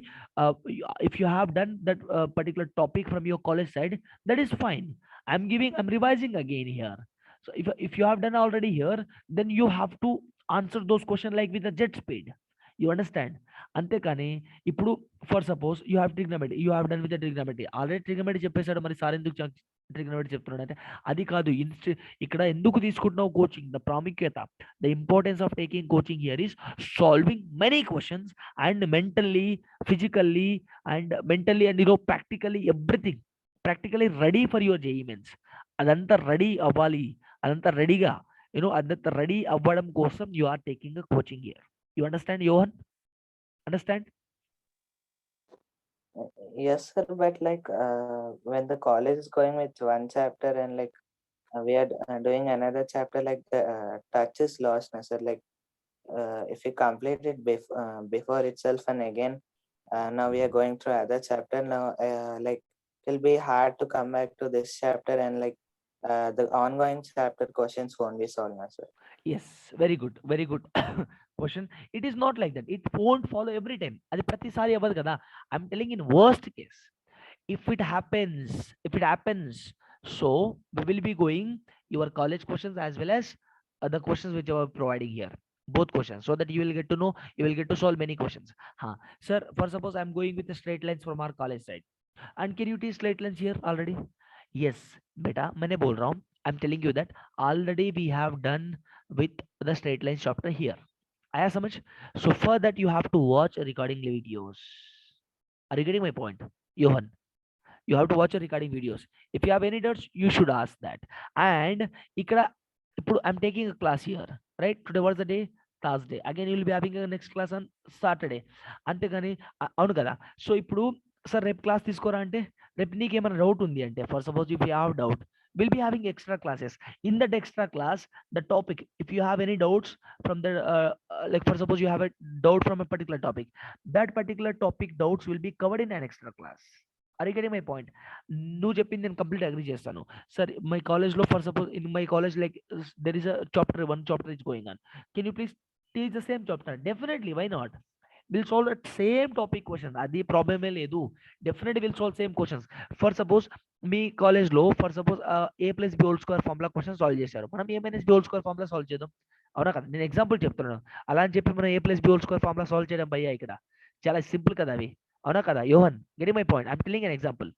if you have done that particular topic from your college side, that is fine. I'm revising again here. So if you have done already here, then you have to answer those questions like with a jet speed. You understand? అంతేకాని ఇప్పుడు for suppose you have trigonometry, you have done with trigonometry, already trigonometry చెప్పేశాడు, మరి sir ఎందుకు trigonometry చెప్తున్నాడు అంటే అది కాదు. ఇక్కడ ఎందుకు తీసుకుంటున్నావు కోచింగ్, ద ప్రాముఖ్యత, the importance of taking coaching here is solving many questions and mentally, physically and practically everything, practically ready for your JEE mains. అదంతా రెడీ అవ్వాలి, అదంతా రెడీగా, అదంతా రెడీ అవ్వడం కోసం you are taking a coaching here. You understand Yohan? Understand? Yes sir, but like when the college is going with one chapter, and like we are doing another chapter, like the touch is lost na sir. Like if we complete it before itself, and again now we are going through other chapter now, like it will be hard to come back to this chapter, and like the ongoing chapter questions won't be solved na sir. Yes, very good, very good question. It is not like that, it won't follow every time. అది ప్రతిసారి అవ్వదు కదా. I'm telling in worst case, if it happens, so we will be going your college questions as well as other questions which are providing here, both questions, so that you will get to know, you will get to solve many questions. Sir, for suppose I'm going with the straight lines from our college side, and can you teach straight lines here already? Yes beta, maine bol raha hu, I'm telling you that already we have done with the straight lines chapter here. Aya samajh? So for that you have to watch recording videos. Are you getting my point, Johan? You have to watch your recording videos. If you have any doubts, you should ask that. And ikkada, I'm taking a class here, right? Today was the day, Thursday. Again you will be having a next class on Saturday. అంతేగాని అవును కదా. So ఇప్పుడు sir రేపు class తీసుకోరా అంటే, రేపు నీకు ఏమైనా డౌట్ ఉంది అంటే, for suppose if you have doubt, we'll be having extra classes. In that extra class, the topic, if you have any doubts from the like for suppose you have a doubt from a particular topic, that particular topic doubts will be covered in an extra class. Are you getting my point? నువ్వు చెప్పింది నేను complete agree చేస్తాను. Sir my కాలేజ్లో for suppose in my college like there is a chapter, one chapter is going on, can you please teach the same chapter? Definitely, why not? Will solve that same topic question, అది ప్రాబ్లమే లేదు. Definitely will solve same questions. For suppose మీ కాలేజ్లో for suppose a plus b whole square formula question solve చేశారు, మనం a minus b whole square formula solve చేద్దాం. అవునా కదా? నేను ఎగ్జాంపుల్ చెప్తున్నాను. అలా అని చెప్పి మనం a plus b whole square formula solve చేయడం భయ్యా ఇక్కడ చాలా సింపుల్ కదా అవి. అవునా కదా యోహన్? Getting my point? I'm telling an example.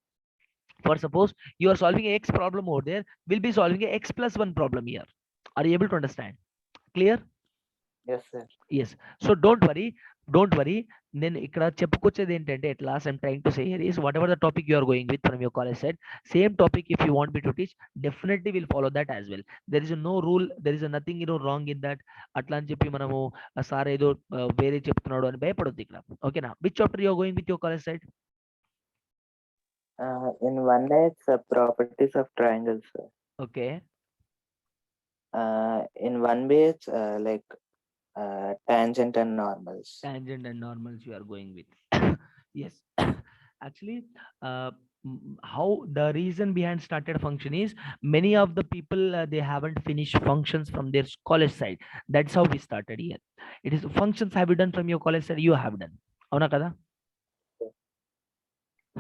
For suppose you are solving a x problem over there, we'll be solving a x plus 1 problem here. Are you able to understand? Clear? Yes, sir. Yes. So don't worry. నేను ఇక్కడ చెప్పుకొచ్చేది ఏంటంటే, at last I'm trying to say here is whatever the topic you are going with from your college side, same topic if you want me to teach, definitely will follow that as well. There is no rule, there is nothing wrong in that. అట్లా అని చెప్పి మనము sir ఏదో వేరే చెప్తున్నాడు అని భయపడొద్దు ఇక్కడ. ఓకేనా? Which chapter you are going with your college side? In one day, it's properties of triangles, sir. Okay. In one way, it's like tangent and normals. Tangent and normals you are going with. Yes. Actually, how the reason behind started function is many of the people they haven't finished functions from their college side. That's how we started here. It is functions have you done from your college side? You have done. Avuna kada?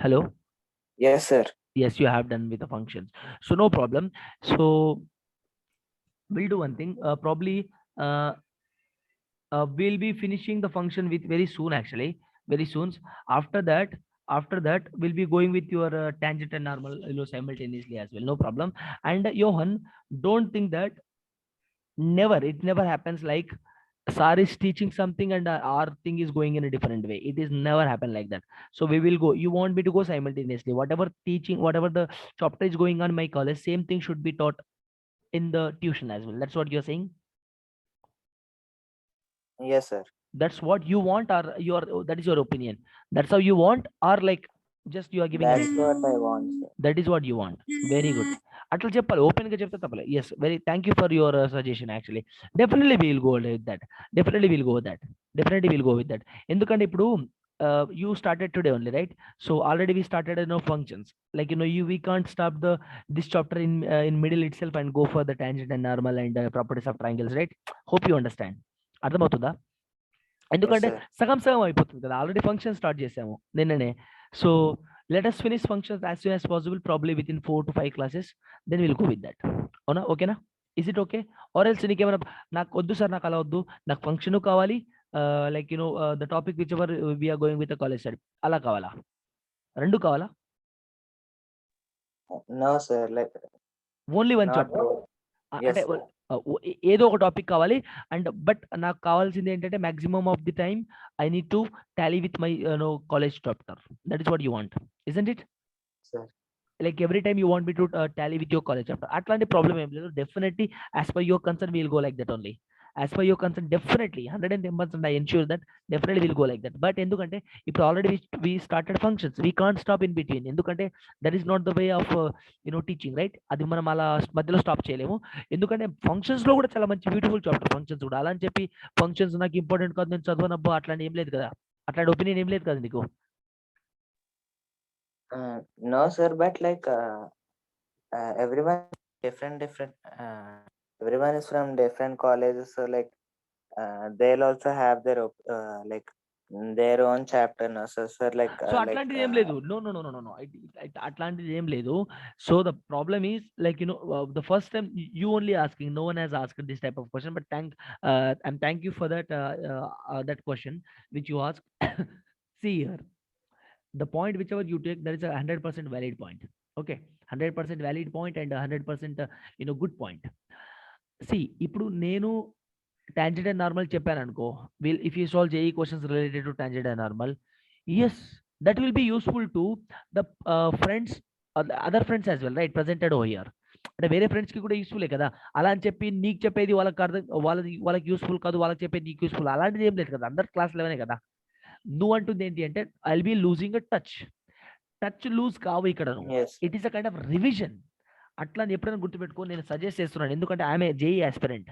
Hello? Yes, sir. Yes, you have done with the functions. So no problem. So we'll do one thing. Probably we'll be finishing the function with very soon, actually very soon. After that we'll be going with your tangent and normal simultaneously as well, no problem. And Johan, don't think that it never happens like sir is teaching something and our thing is going in a different way. It is never happen like that. So we will go, you want me to go simultaneously, whatever teaching, whatever the chapter is going on in my college, same thing should be taught in the tuition as well. That's what you're saying? Yes, sir. That's what you want, or that is your opinion? That's how you want, or like just you are giving That's what I want, sir. that is what you want? Very good. అట్లా చెప్పాలి, open గా చెప్తే తప్పలే. Yes, very thank you for your suggestion. Actually definitely will go with that. Definitely will go with that. ఎందుకంటే ఇప్పుడు you started today only, right? So already we started functions, like we can't stop this chapter in middle itself and go for the tangent and normal and properties of triangles, right? Hope you understand. అర్థమవుతుందా? ఎందుకంటే సగం అయిపోతుంది కదా, already function start చేసాము నిన్ననే. So let us finish functions as soon as possible, probably within 4 to 5 classes, then we'll go with that. అవునా? ఓకేనా? is it okay? or else నీకేమైనా నాకు వద్దు సార్, నాకు అలా వద్దు, నాకు ఫంక్షన్ కావాలి, like the topic whichever we are going with the college side, అలా కావాలా? రెండు కావాలా? No, sir. Like only one chapter? అంటే ఏదో ఒక టాపిక్ కావాలి. అండ్ బట్ నాకు కావాల్సింది ఏంటంటే maximum of the time I need to Tally with my college chapter. That is what you want, isn't it? like every time you want me to tally with your college chapter, అట్లాంటి problem ఏం లేదు. Definitely as per your concern we'll go like that only. as per your concern, definitely 110% I ensure that definitely will go like that. But ఎందుకంటే ఇప్పుడు already we started functions, we can't stop in between. ఎందుకంటే that is not the way of teaching, right? అది మనం అలా మధ్యలో stop చేయలేము. ఎందుకంటే functions లో కూడా చాలా మంచి బ్యూటిఫుల్ చాప్టర్ ఫంక్షన్స్ కూడా. అలా అని చెప్పి ఫంక్షన్స్ నాకు ఇంపార్టెంట్ కాదు, నేను చదవనబ్బో అట్లాంటి ఏం లేదు కదా, అట్లాంటి ఒపీనియన్ ఏం లేదు కదా నీకు? No, sir, but like everyone different. Everyone is from different colleges, so like they'll also have their like their own chapter, no? So sir, like so అట్లాంటిది ఏం లేదు. No no no no no, అట్లాంటిది ఏం లేదు. So the problem is like the first time you only asking, no one has asked this type of question, but thank you for that question which you asked. See here, the point whichever you take, that is a 100% valid point. Okay, 100% valid point and 100% good point. See, ఇప్పుడు నేను tangent and normal చెప్పాను అనుకో, if you solve JEE questions related to tangent and normal, yes, that will be useful to the friends, the other friends as well, right? Presented over here. అంటే వేరే friends కి కూడా useful కదా. అలా అని చెప్పి నీకు చెప్పేది వాళ్ళకి అర్థం, వాళ్ళకి యూస్ఫుల్ కాదు, వాళ్ళకి చెప్పేది నీకు యూస్ఫుల్, అలాంటిది ఏం లేదు కదా. అందరు క్లాస్ లెవెనే కదా. నువ్వు అంటుంది ఏంటి అంటే I will be losing a touch lose కావు ఇక్కడ. It is a kind of revision. అట్లా ఎప్పుడైనా గుర్తుపెట్టుకో, నేను సజెస్ట్ చేస్తున్నాను. ఎందుకంటే ఆమె జేఈ ఆస్పిరెంట్,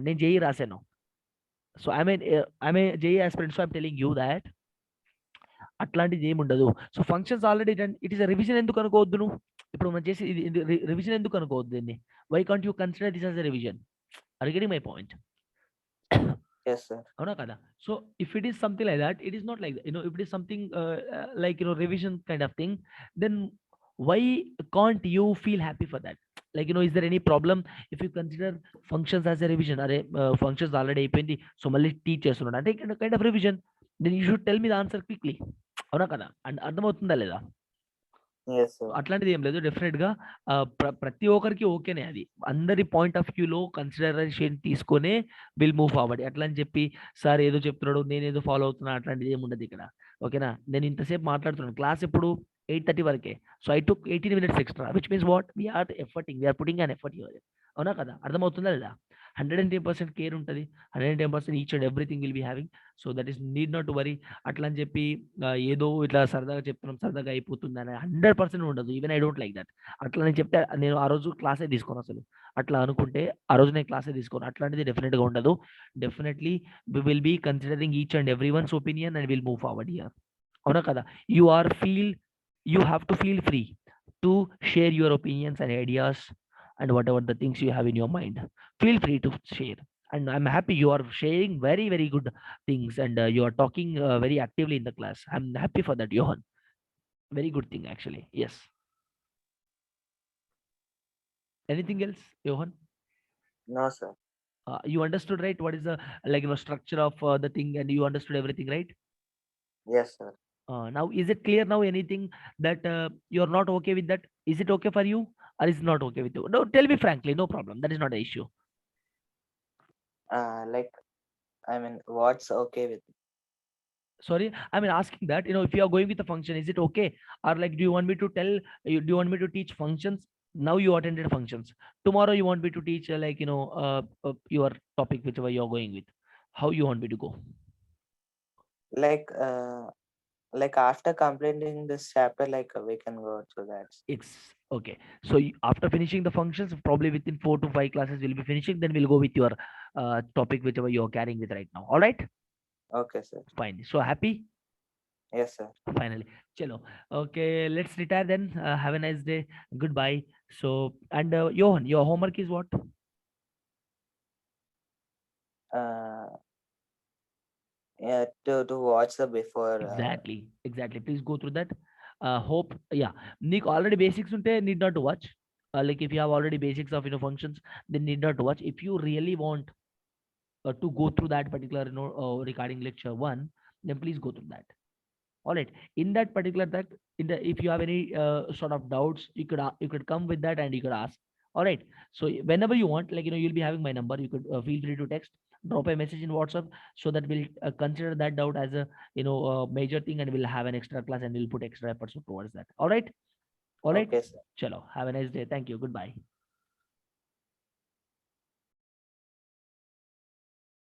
నేను జేఈ రాశాను. సో ఆమె JEE aspirant. So I'm telling you that అట్లాంటిది ఏమి ఉండదు. So functions already done. It is revision ఎందుకు అనుకోవద్దు నువ్వు? ఇప్పుడు మనం చేసి రివిజన్ ఎందుకు అనుకోవద్దు దీన్ని? Why can't you consider this as a revision? Are you getting my point? Yes, sir. అవునా కదా? So if it is something like that, it is not like if it is something like revision kind of thing, then why can't you feel happy for that? Like is there any problem if you consider functions as a revision? Are functions already అయిపోయింది, so మళ్ళీ teach చేస్తున్నాడు అంటే kind of revision. Then you should tell me the answer quickly. అవునా కదా? And అర్థమవుతుందా లేదా? Yes, sir. అట్లాంటిది ఏం లేదు. డెఫినెట్ గా ప్రతి ఒక్కరికి ఓకేనే అది. అందరి పాయింట్ ఆఫ్ వ్యూలో కన్సిడరేషన్ తీసుకొనే విల్ మూవ్ ఫార్వర్డ్. అట్లా అని చెప్పి సార్ ఏదో చెప్తున్నాడు నేను ఏదో ఫాలో అవుతున్నా అట్లాంటిది ఏమి ఉండదు ఇక్కడ. ఓకేనా? నేను ఇంతసేపు మాట్లాడుతున్నాను. క్లాస్ ఎప్పుడు 8:30 వరకే. So I took 18 minutes extra, which means what? We are efforting, we are putting an effort here. అవునా కదా? అర్థమవుతుందా లేదా? 110% కేర్ ఉంటుంది. 110% each and everything will be having. So that is need not to worry. అట్లా అని చెప్పి ఏదో ఇట్లా సరదాగా చెప్తున్నాం సరదాగా అయిపోతుంది అని 100% ఉండదు. Even I don't like that. అట్లా అని చెప్తే నేను ఆ రోజు క్లాసే తీసుకోను అసలు. అట్లా అనుకుంటే ఆ రోజు నేను క్లాసే తీసుకోను. అట్లాంటిది డెఫినెట్గా ఉండదు. Definitely we will be considering each and every one's opinion and will move forward here. అవునా కదా? you have to feel free to share your opinions and ideas and whatever the things you have in your mind. Feel free to share. And I'm happy you are sharing very, very good things, and you are talking very actively in the class. I'm happy for that, Johan. Very good thing, actually. Yes. Anything else, Johan? No, sir. You understood, right? What is the structure of the thing, and you understood everything, right? Yes, sir. Now, is it clear now? Anything that you're not okay with that? Is it okay for you, or is it not okay with you? No, tell me frankly. No problem. That is not an issue. Like, I mean, what's okay with? Sorry, I mean asking that. If you are going with a function, is it okay? Or like, do you want me to tell you? Do you want me to teach functions? Now you attended functions. Tomorrow you want me to teach your topic, whichever you are going with. How you want me to go? Like after completing this chapter, like we can go through that. It's okay. So after finishing the functions, probably within 4 to 5 classes we'll be finishing. Then we'll go with your topic, whichever you're carrying with right now. All right? Okay, sir. Fine. So happy? Yes, sir. Finally. Chalo. Okay, let's retire then. Have a nice day. Goodbye. So, and Johan, your homework is what? Yeah, to watch the before. Exactly. Please go through that. Hope, yeah. Nick already basics unte need not to watch. Like if you have already basics of functions, then need not to watch. If you really want to go through that particular regarding lecture 1, then please go through that. All right. In that particular if you have any sort of doubts, you could come with that and you could ask. All right. So whenever you want, you'll be having my number. You could feel free to text, drop a message in WhatsApp, so that we'll consider that doubt as a major thing, and we'll have an extra class and we'll put extra efforts towards that. All right. Okay, sir. Chalo. Have a nice day. Thank you. Goodbye.